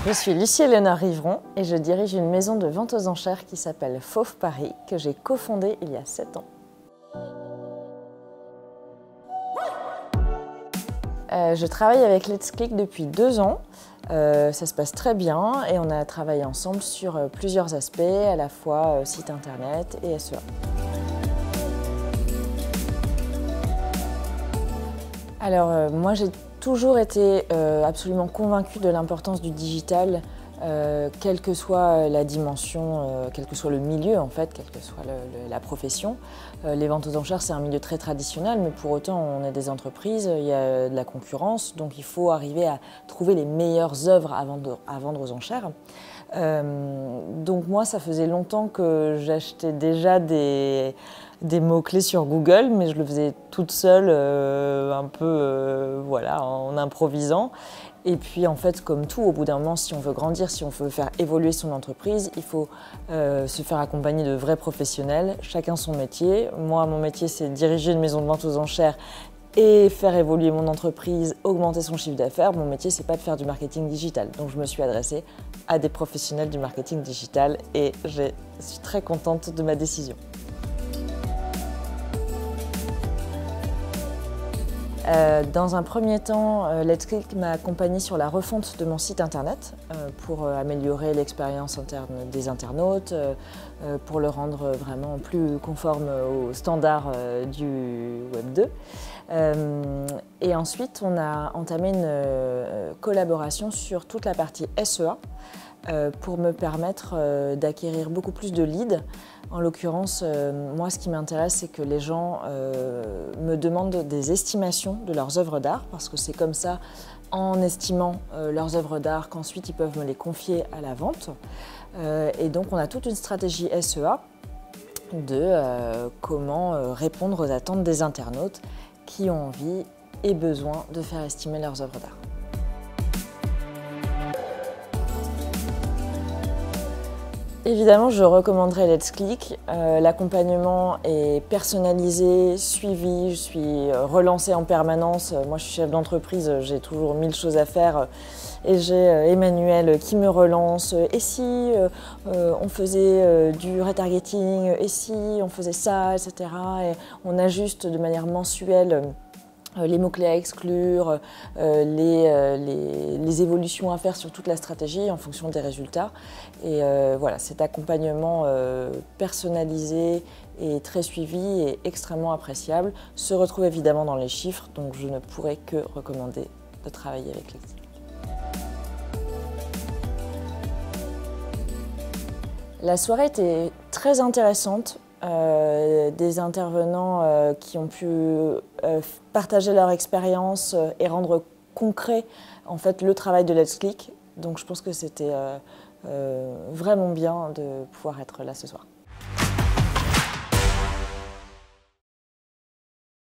Je suis Lucie Léonard Rivron et je dirige une maison de vente aux enchères qui s'appelle Fauve Paris, que j'ai cofondée il y a 7 ans. Je travaille avec Let's Click depuis 2 ans. Ça se passe très bien et on a travaillé ensemble sur plusieurs aspects, à la fois site internet et SEA. Alors moi j'ai toujours été absolument convaincue de l'importance du digital, quelle que soit la dimension, quel que soit le milieu en fait, quelle que soit la profession. Les ventes aux enchères c'est un milieu très traditionnel, mais pour autant on est des entreprises, il y a de la concurrence, donc il faut arriver à trouver les meilleures œuvres à vendre aux enchères. Donc moi ça faisait longtemps que j'achetais déjà des mots-clés sur Google, mais je le faisais toute seule, un peu voilà, en improvisant. Et puis en fait, comme tout, au bout d'un moment, si on veut grandir, si on veut faire évoluer son entreprise, il faut se faire accompagner de vrais professionnels, chacun son métier. Moi, mon métier, c'est diriger une maison de vente aux enchères et faire évoluer mon entreprise, augmenter son chiffre d'affaires. Mon métier, c'est pas de faire du marketing digital. Donc je me suis adressée à des professionnels du marketing digital et je suis très contente de ma décision. Dans un premier temps, Let's Click m'a accompagnée sur la refonte de mon site internet pour améliorer l'expérience interne des internautes, pour le rendre vraiment plus conforme aux standards du Web 2. Et ensuite, on a entamé une collaboration sur toute la partie SEA pour me permettre d'acquérir beaucoup plus de leads. En l'occurrence, moi ce qui m'intéresse c'est que les gens me demandent des estimations de leurs œuvres d'art parce que c'est comme ça, en estimant leurs œuvres d'art, qu'ensuite ils peuvent me les confier à la vente. Et donc on a toute une stratégie SEA de comment répondre aux attentes des internautes qui ont envie et besoin de faire estimer leurs œuvres d'art. Évidemment, je recommanderais Let's Click. L'accompagnement est personnalisé, suivi, je suis relancée en permanence. Moi, je suis chef d'entreprise, j'ai toujours 1000 choses à faire. Et j'ai Emmanuel qui me relance. Et si on faisait du retargeting? Et si on faisait ça, etc. Et on ajuste de manière mensuelle les mots-clés à exclure, les évolutions à faire sur toute la stratégie en fonction des résultats. Et voilà, cet accompagnement personnalisé et très suivi est extrêmement appréciable, se retrouve évidemment dans les chiffres, donc je ne pourrais que recommander de travailler avec Let's Click. La soirée était très intéressante. Des intervenants qui ont pu partager leur expérience et rendre concret en fait, le travail de Let's Click. Donc je pense que c'était vraiment bien de pouvoir être là ce soir.